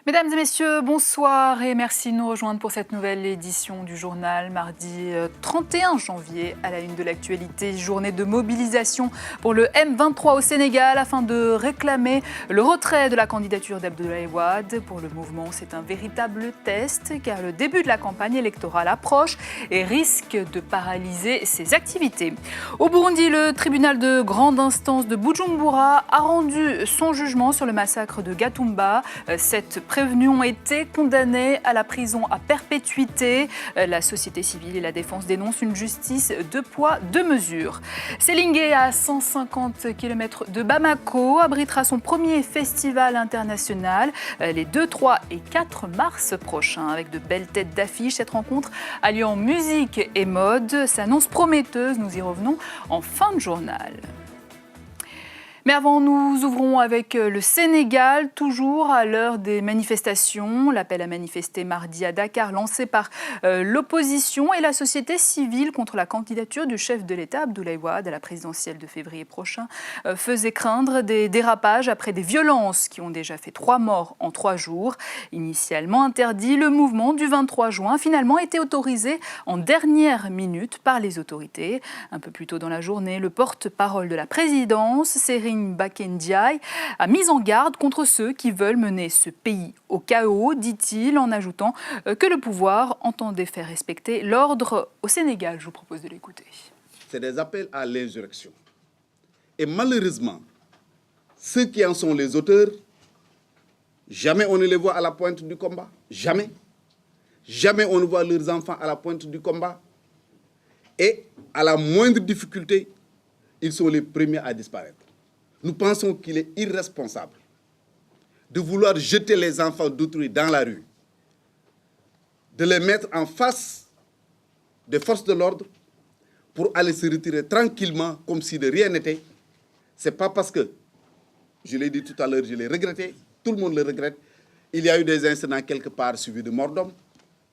Mesdames et messieurs, bonsoir et merci de nous rejoindre pour cette nouvelle édition du journal, mardi 31 janvier, à la une de l'actualité, journée de mobilisation pour le M23 au Sénégal afin de réclamer le retrait de la candidature d'Abdoulaye Wade. Pour le mouvement, c'est un véritable test car le début de la campagne électorale approche et risque de paralyser ses activités. Au Burundi, le tribunal de grande instance de Bujumbura a rendu son jugement sur le massacre de Gatumba. Cette prévenus ont été condamnés à la prison à perpétuité. La société civile et la défense dénoncent une justice deux poids, deux mesures. Sélingué, à 150 km de Bamako, abritera son premier festival international les 2, 3 et 4 mars prochains. Avec de belles têtes d'affiche, cette rencontre alliant musique et mode s'annonce prometteuse. Nous y revenons en fin de journal. Mais avant, nous ouvrons avec le Sénégal, toujours à l'heure des manifestations. L'appel à manifester mardi à Dakar, lancé par l'opposition et la société civile contre la candidature du chef de l'État, Abdoulaye Wade, à la présidentielle de février prochain, faisait craindre des dérapages après des violences qui ont déjà fait 3 morts en 3 jours. Initialement interdit, le mouvement du 23 juin a finalement été autorisé en dernière minute par les autorités. Un peu plus tôt dans la journée, le porte-parole de la présidence, Serigne Bakendiaï, a mis en garde contre ceux qui veulent mener ce pays au chaos, dit-il, en ajoutant que le pouvoir entendait faire respecter l'ordre au Sénégal. Je vous propose de l'écouter. C'est des appels à l'insurrection. Et malheureusement, ceux qui en sont les auteurs, jamais on ne les voit à la pointe du combat. Jamais. Jamais on ne voit leurs enfants à la pointe du combat. Et à la moindre difficulté, ils sont les premiers à disparaître. Nous pensons qu'il est irresponsable de vouloir jeter les enfants d'autrui dans la rue, de les mettre en face des forces de l'ordre pour aller se retirer tranquillement comme si de rien n'était. Ce n'est pas parce que, je l'ai dit tout à l'heure, je l'ai regretté, tout le monde le regrette, il y a eu des incidents quelque part suivis de mort d'homme,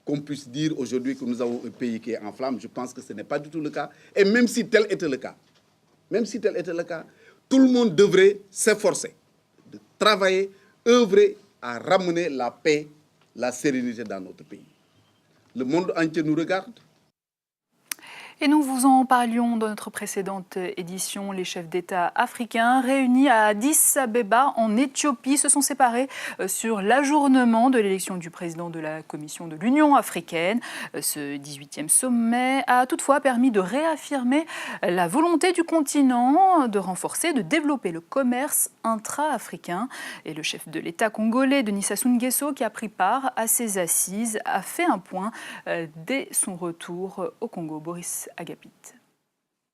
qu'on puisse dire aujourd'hui que nous avons un pays qui est en flammes. Je pense que ce n'est pas du tout le cas. Et même si tel était le cas, tout le monde devrait s'efforcer de travailler, œuvrer à ramener la paix, la sérénité dans notre pays. Le monde entier nous regarde. Et nous vous en parlions dans notre précédente édition. Les chefs d'État africains réunis à Addis Abeba en Éthiopie se sont séparés sur l'ajournement de l'élection du président de la Commission de l'Union africaine. Ce 18e sommet a toutefois permis de réaffirmer la volonté du continent de renforcer, de développer le commerce intra-africain. Et le chef de l'État congolais, Denis Sassou Nguesso, qui a pris part à ces assises, a fait un point dès son retour au Congo. Boris Agapit.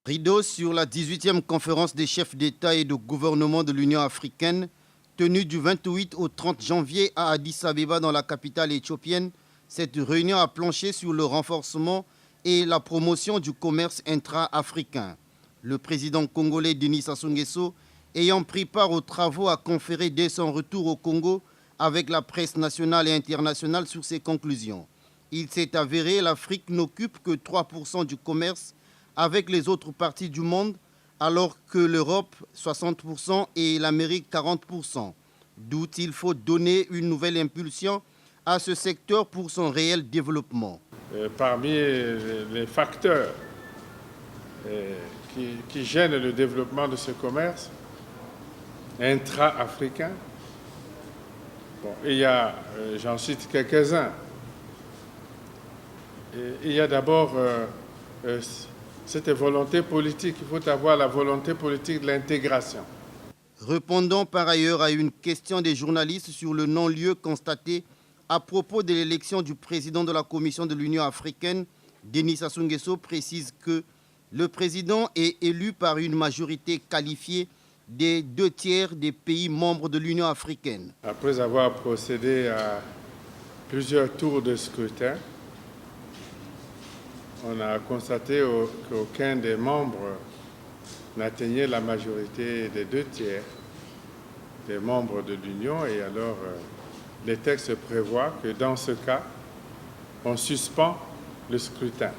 Rideau sur la 18e conférence des chefs d'État et de gouvernement de l'Union africaine, tenue du 28 au 30 janvier à Addis Abeba dans la capitale éthiopienne. Cette réunion a planché sur le renforcement et la promotion du commerce intra-africain. Le président congolais Denis Sassou Nguesso, ayant pris part aux travaux, a conféré dès son retour au Congo avec la presse nationale et internationale sur ses conclusions. Il s'est avéré que l'Afrique n'occupe que 3% du commerce avec les autres parties du monde, alors que l'Europe 60% et l'Amérique 40%. D'où il faut donner une nouvelle impulsion à ce secteur pour son réel développement. Parmi les facteurs qui gênent le développement de ce commerce intra-africain, il y a, j'en cite quelques-uns. Il y a d'abord cette volonté politique. Il faut avoir la volonté politique de l'intégration. Répondant par ailleurs à une question des journalistes sur le non-lieu constaté à propos de l'élection du président de la Commission de l'Union africaine, Denis Sassou Nguesso précise que le président est élu par une majorité qualifiée des 2/3 des pays membres de l'Union africaine. Après avoir procédé à plusieurs tours de scrutin, On a constaté qu'aucun des membres n'atteignait la majorité des 2/3 des membres de l'Union. Et alors, les textes prévoient que dans ce cas, on suspend le scrutin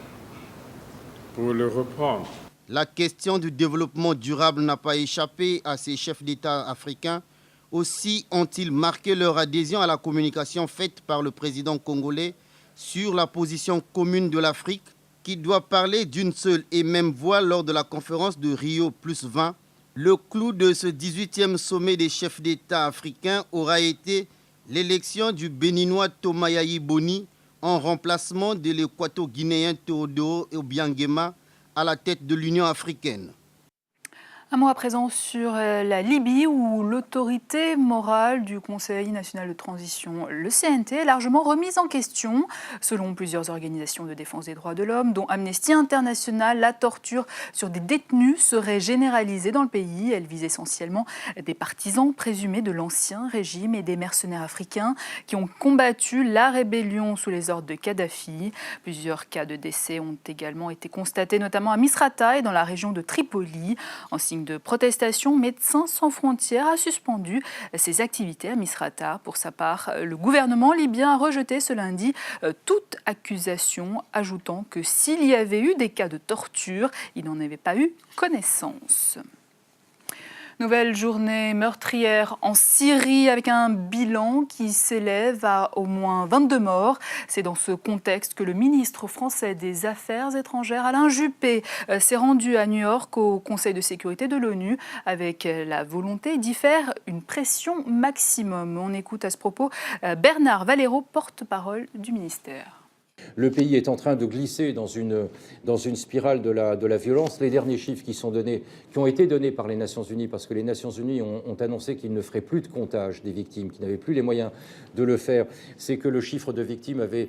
pour le reprendre. La question du développement durable n'a pas échappé à ces chefs d'État africains. Aussi ont-ils marqué leur adhésion à la communication faite par le président congolais sur la position commune de l'Afrique, qui doit parler d'une seule et même voix lors de la conférence de Rio+20. Le clou de ce 18e sommet des chefs d'État africains aura été l'élection du Béninois Thomas Yayi Boni en remplacement de l'Équato-guinéen Théodore Obiangema à la tête de l'Union africaine. Un mot à présent sur la Libye, où l'autorité morale du Conseil national de transition, le CNT, est largement remise en question. Selon plusieurs organisations de défense des droits de l'homme, dont Amnesty International, la torture sur des détenus serait généralisée dans le pays. Elle vise essentiellement des partisans présumés de l'ancien régime et des mercenaires africains qui ont combattu la rébellion sous les ordres de Kadhafi. Plusieurs cas de décès ont également été constatés, notamment à Misrata et dans la région de Tripoli. En signe de protestation, Médecins sans frontières a suspendu ses activités à Misrata. Pour sa part, le gouvernement libyen a rejeté ce lundi toute accusation, ajoutant que s'il y avait eu des cas de torture, il n'en avait pas eu connaissance. Nouvelle journée meurtrière en Syrie avec un bilan qui s'élève à au moins 22 morts. C'est dans ce contexte que le ministre français des Affaires étrangères, Alain Juppé, s'est rendu à New York au Conseil de sécurité de l'ONU avec la volonté d'y faire une pression maximum. On écoute à ce propos Bernard Valero, porte-parole du ministère. Le pays est en train de glisser dans une spirale de la violence. Les derniers chiffres qui ont été donnés par les Nations Unies, parce que les Nations Unies ont annoncé qu'ils ne feraient plus de comptage des victimes, qu'ils n'avaient plus les moyens de le faire, c'est que le chiffre de victimes avait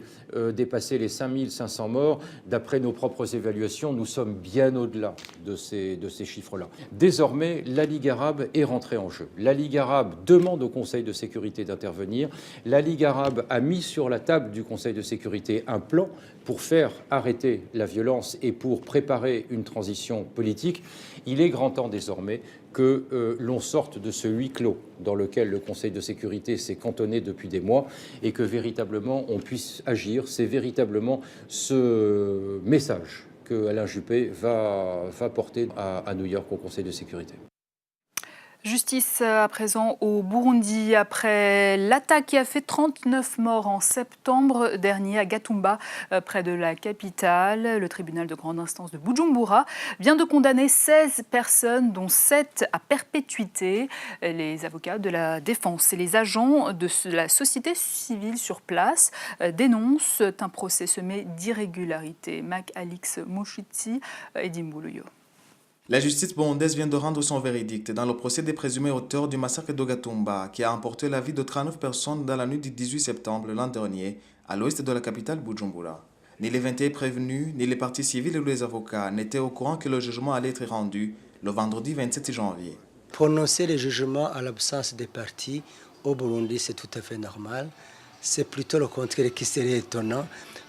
dépassé les 5500 morts. D'après nos propres évaluations, nous sommes bien au-delà de ces chiffres-là. Désormais, la Ligue arabe est rentrée en jeu. La Ligue arabe demande au Conseil de sécurité d'intervenir. La Ligue arabe a mis sur la table du Conseil de sécurité un plan pour faire arrêter la violence et pour préparer une transition politique. Il est grand temps désormais que l'on sorte de ce huis clos dans lequel le Conseil de sécurité s'est cantonné depuis des mois et que véritablement on puisse agir. C'est véritablement ce message que Alain Juppé va porter à New York au Conseil de sécurité. Justice à présent au Burundi après l'attaque qui a fait 39 morts en septembre dernier à Gatumba, près de la capitale. Le tribunal de grande instance de Bujumbura vient de condamner 16 personnes, dont 7 à perpétuité. Les avocats de la défense et les agents de la société civile sur place dénoncent un procès semé d'irrégularités. Mac Alix Moshitsi et Dimbuluyo. La justice burundaise vient de rendre son verdict dans le procès des présumés auteurs du massacre de Gatumba qui a emporté la vie de 39 personnes dans la nuit du 18 septembre l'an dernier à l'ouest de la capitale Bujumbura. Ni les 21 prévenus, ni les parties civiles ou les avocats n'étaient au courant que le jugement allait être rendu le vendredi 27 janvier. Prononcer les jugements à l'absence des parties au Burundi, c'est tout à fait normal. C'est plutôt le contraire qui serait étonnant.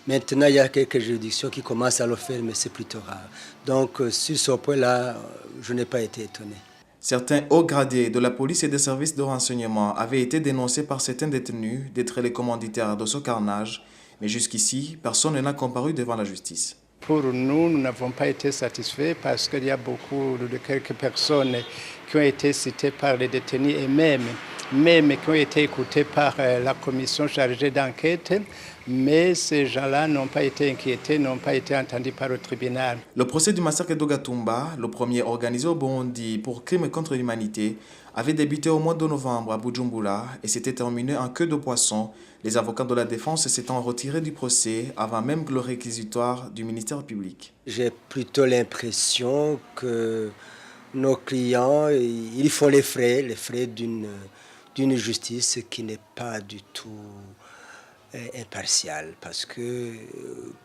Maintenant, il y a quelques juridictions qui commencent à le faire, mais c'est plutôt rare. Donc, sur ce point-là, je n'ai pas été étonné. Certains hauts gradés de la police et des services de renseignement avaient été dénoncés par certains détenus d'être les commanditaires de ce carnage, mais jusqu'ici, personne n'a comparu devant la justice. Pour nous, nous n'avons pas été satisfaits parce qu'il y a beaucoup de quelques personnes qui ont été citées par les détenus et même qui ont été écoutées par la commission chargée d'enquête. Mais ces gens-là n'ont pas été inquiétés, n'ont pas été entendus par le tribunal. Le procès du massacre de Gatumba, le premier organisé au Burundi pour crimes contre l'humanité, avait débuté au mois de novembre à Bujumbura et s'était terminé en queue de poisson, les avocats de la défense s'étant retirés du procès avant même que le réquisitoire du ministère public. J'ai plutôt l'impression que nos clients, ils font les frais d'une justice qui n'est pas du tout impartial, parce que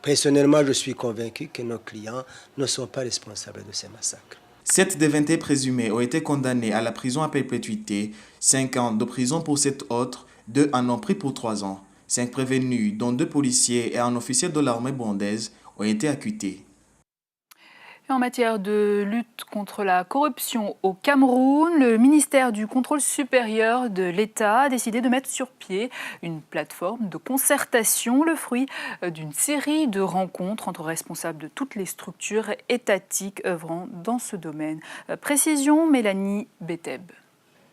personnellement je suis convaincu que nos clients ne sont pas responsables de ces massacres. 7 des 21 présumés ont été condamnés à la prison à perpétuité, 5 ans de prison pour 7 autres, 2 en ont pris pour 3 ans. 5 prévenus, dont 2 policiers et un officier de l'armée burundaise, ont été acquittés. En matière de lutte contre la corruption au Cameroun, le ministère du Contrôle supérieur de l'État a décidé de mettre sur pied une plateforme de concertation, le fruit d'une série de rencontres entre responsables de toutes les structures étatiques œuvrant dans ce domaine. Précision, Mélanie Beteb.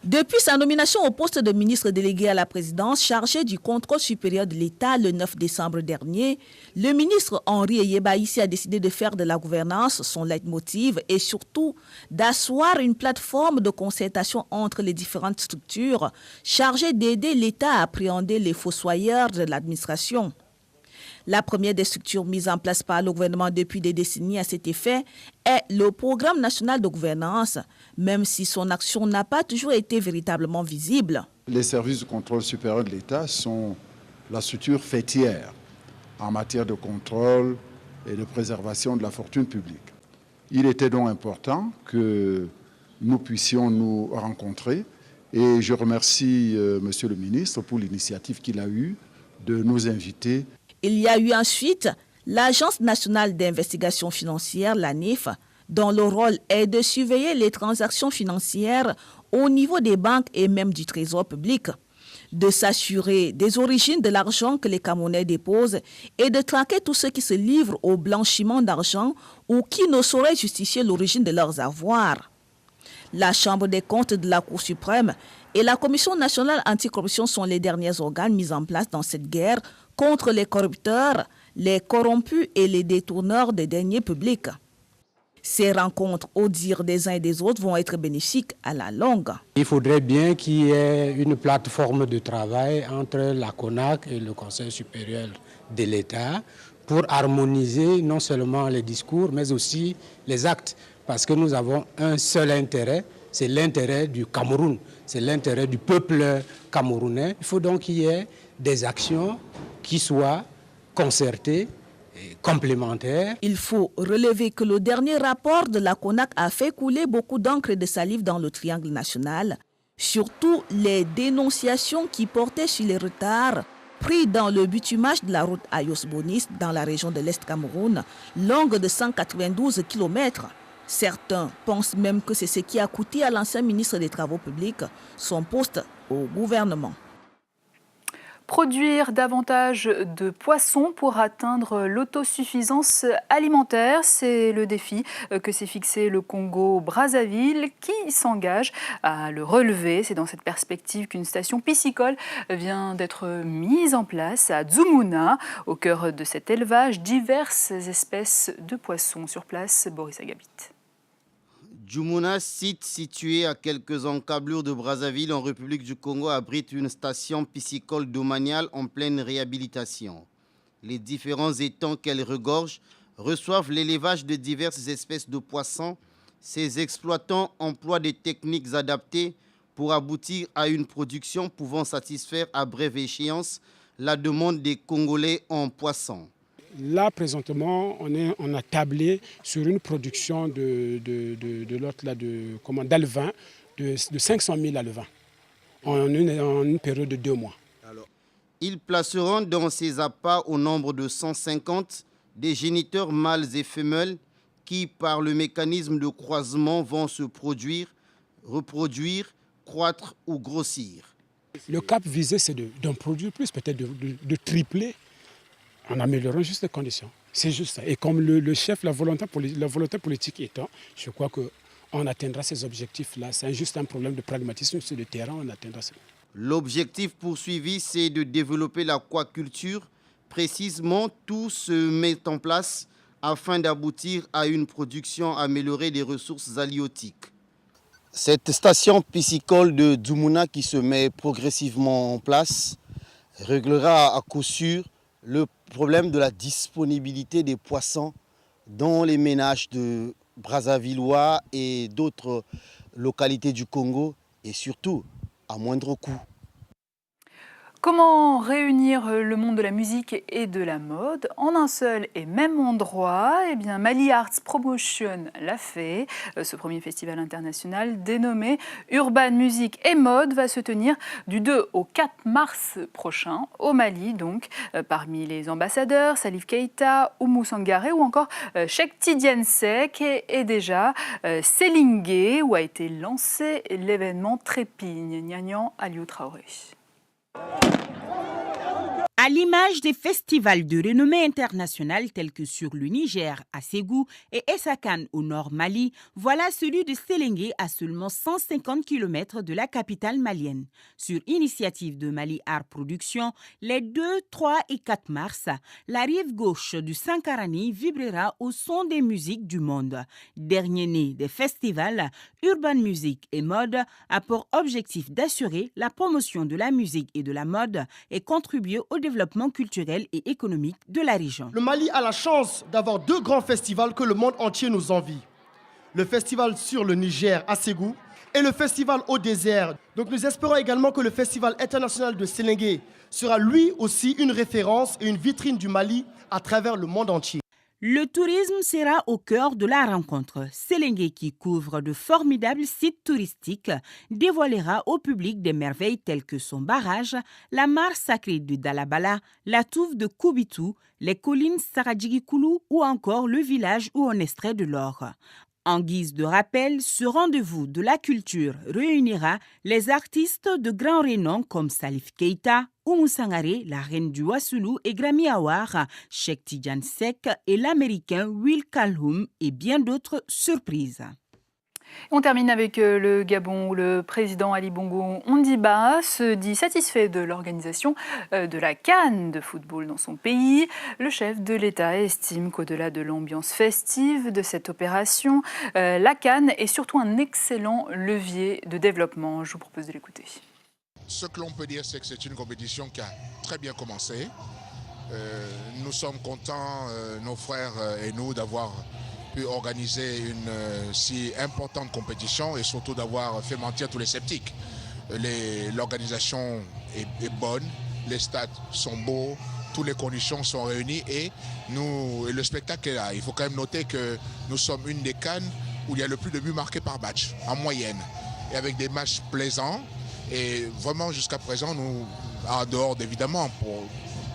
Depuis sa nomination au poste de ministre délégué à la présidence chargé du contrôle supérieur de l'État le 9 décembre dernier, le ministre Henri Eyebaïssi a décidé de faire de la gouvernance son leitmotiv et surtout d'asseoir une plateforme de concertation entre les différentes structures chargées d'aider l'État à appréhender les fossoyeurs de l'administration. La première des structures mises en place par le gouvernement depuis des décennies à cet effet est le Programme national de gouvernance, même si son action n'a pas toujours été véritablement visible. Les services de contrôle supérieur de l'État sont la structure fêtière en matière de contrôle et de préservation de la fortune publique. Il était donc important que nous puissions nous rencontrer et je remercie Monsieur le ministre pour l'initiative qu'il a eue de nous inviter. Il y a eu ensuite l'Agence nationale d'investigation financière, l'ANIF, dont le rôle est de surveiller les transactions financières au niveau des banques et même du trésor public, de s'assurer des origines de l'argent que les Camerounais déposent et de traquer tous ceux qui se livrent au blanchiment d'argent ou qui ne sauraient justifier l'origine de leurs avoirs. La Chambre des comptes de la Cour suprême et la Commission nationale anticorruption sont les derniers organes mis en place dans cette guerre contre les corrupteurs, les corrompus et les détourneurs des deniers publics. Ces rencontres, au dire des uns et des autres, vont être bénéfiques à la longue. Il faudrait bien qu'il y ait une plateforme de travail entre la CONAC et le Conseil supérieur de l'État pour harmoniser non seulement les discours, mais aussi les actes. Parce que nous avons un seul intérêt, c'est l'intérêt du Cameroun, c'est l'intérêt du peuple camerounais. Il faut donc qu'il y ait des actions qui soient concertées et complémentaires. Il faut relever que le dernier rapport de la CONAC a fait couler beaucoup d'encre et de salive dans le triangle national, surtout les dénonciations qui portaient sur les retards pris dans le bitumage de la route Ayos-Bonis dans la région de l'Est Cameroun, longue de 192 km. Certains pensent même que c'est ce qui a coûté à l'ancien ministre des Travaux publics son poste au gouvernement. Produire davantage de poissons pour atteindre l'autosuffisance alimentaire, c'est le défi que s'est fixé le Congo-Brazzaville qui s'engage à le relever. C'est dans cette perspective qu'une station piscicole vient d'être mise en place à Dzumuna. Au cœur de cet élevage, diverses espèces de poissons. Sur place, Boris Agabit. Dzumuna, site situé à quelques encablures de Brazzaville en République du Congo, abrite une station piscicole domaniale en pleine réhabilitation. Les différents étangs qu'elle regorge reçoivent l'élevage de diverses espèces de poissons. Ces exploitants emploient des techniques adaptées pour aboutir à une production pouvant satisfaire à brève échéance la demande des Congolais en poissons. Là, présentement, on a tablé sur une production d'alevins, de 500 000 alevins, en une période de 2 mois. Ils placeront dans ces appâts au nombre de 150 des géniteurs mâles et femelles qui, par le mécanisme de croisement, vont se produire, reproduire, croître ou grossir. Le cap visé, c'est d'en produire plus, peut-être de tripler, en améliorant juste les conditions. C'est juste ça. Et comme le chef, la volonté politique étant, je crois qu'on atteindra ces objectifs-là. C'est juste un problème de pragmatisme sur le terrain, on atteindra ça. L'objectif poursuivi, c'est de développer l'aquaculture. Précisément, tout se met en place afin d'aboutir à une production améliorée des ressources halieutiques. Cette station piscicole de Dzumuna qui se met progressivement en place réglera à coup sûr le problème de la disponibilité des poissons dans les ménages de Brazzavillois et d'autres localités du Congo et surtout à moindre coût. Comment réunir le monde de la musique et de la mode en un seul et même endroit? Eh bien, Mali Arts Promotion l'a fait. Ce premier festival international dénommé Urban Music et Mode va se tenir du 2 au 4 mars prochain au Mali. Donc, parmi les ambassadeurs, Salif Keita, Oumou Sangaré ou encore Cheikh Tidiane Seck et déjà Sélingué où a été lancé l'événement Trépigne. Nyagnan Aliou Traoré. À l'image des festivals de renommée internationale tels que sur le Niger, à Ségou et Essakan au nord Mali, voilà celui de Sélingué à seulement 150 km de la capitale malienne. Sur initiative de Mali Art Production, les 2, 3 et 4 mars, la rive gauche du Sankarani vibrera au son des musiques du monde. Dernier né des festivals, Urban Music et Mode a pour objectif d'assurer la promotion de la musique et de la mode et contribuer au développement culturel et économique de la région. Le Mali a la chance d'avoir 2 grands festivals que le monde entier nous envie. Le festival sur le Niger à Ségou et le festival au désert. Donc nous espérons également que le festival international de Sélingué sera lui aussi une référence et une vitrine du Mali à travers le monde entier. Le tourisme sera au cœur de la rencontre. Sélingué, qui couvre de formidables sites touristiques, dévoilera au public des merveilles telles que son barrage, la mare sacrée de Dalabala, la touffe de Koubitou, les collines Saradjigikoulou ou encore le village où on extrait de l'or. En guise de rappel, ce rendez-vous de la culture réunira les artistes de grand renom comme Salif Keita, Oumou Sangaré, la reine du Wassoulou et Grammy Award, Cheikh Tidiane Seck et l'américain Will Calhoun et bien d'autres surprises. On termine avec le Gabon où le président Ali Bongo Ondimba se dit satisfait de l'organisation de la CAN de football dans son pays. Le chef de l'État estime qu'au-delà de l'ambiance festive de cette opération, la CAN est surtout un excellent levier de développement. Je vous propose de l'écouter. Ce que l'on peut dire, c'est que c'est une compétition qui a très bien commencé. Nous sommes contents, nos frères et nous, d'avoir pu organiser une si importante compétition et surtout d'avoir fait mentir tous les sceptiques. L'organisation est bonne, les stades sont beaux, toutes les conditions sont réunies et le spectacle est là. Il faut quand même noter que nous sommes une des CAN où il y a le plus de buts marqués par match, en moyenne, et avec des matchs plaisants. Et vraiment jusqu'à présent, nous, en dehors évidemment,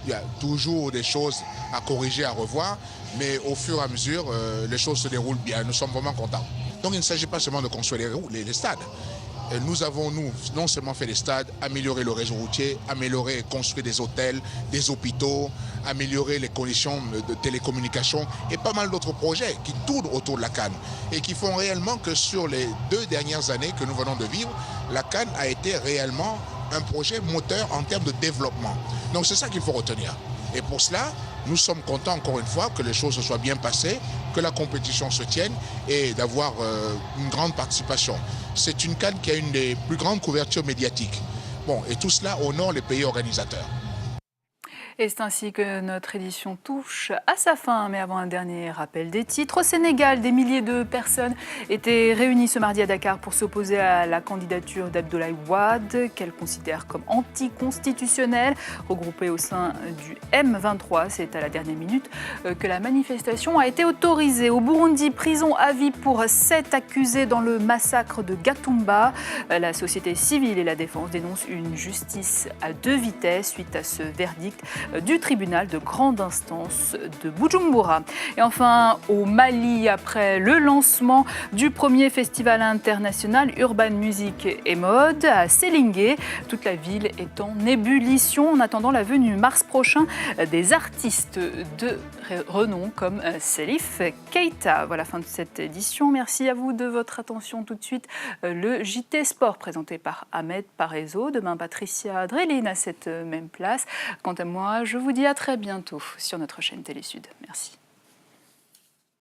il y a toujours des choses à corriger, à revoir, mais au fur et à mesure, les choses se déroulent bien. Nous sommes vraiment contents. Donc il ne s'agit pas seulement de construire les stades. Nous avons, non seulement fait des stades, amélioré le réseau routier, amélioré et construit des hôtels, des hôpitaux, améliorer les conditions de télécommunication et pas mal d'autres projets qui tournent autour de la CAN et qui font réellement que sur les 2 dernières années que nous venons de vivre, la CAN a été réellement un projet moteur en termes de développement. Donc c'est ça qu'il faut retenir. Et pour cela, nous sommes contents encore une fois que les choses se soient bien passées, que la compétition se tienne et d'avoir une grande participation. C'est une CAN qui a une des plus grandes couvertures médiatiques. Bon, et tout cela honore les pays organisateurs. Et c'est ainsi que notre édition touche à sa fin. Mais avant un dernier rappel des titres, au Sénégal, des milliers de personnes étaient réunies ce mardi à Dakar pour s'opposer à la candidature d'Abdoulaye Wade, qu'elle considère comme anticonstitutionnelle. Regroupée au sein du M23, c'est à la dernière minute que la manifestation a été autorisée. Au Burundi, prison à vie pour 7 accusés dans le massacre de Gatumba. La société civile et la défense dénoncent une justice à 2 vitesses suite à ce verdict du tribunal de grande instance de Bujumbura. Et enfin, au Mali, après le lancement du premier festival international Urban Music et Mode à Sélingué, toute la ville est en ébullition en attendant la venue mars prochain des artistes de renom comme Salif Keita. Voilà, fin de cette édition. Merci à vous de votre attention. Tout de suite, le JT Sport présenté par Ahmed Parezo. Demain, Patricia Dreline à cette même place. Quant à moi, je vous dis à très bientôt sur notre chaîne Télé Sud. Merci.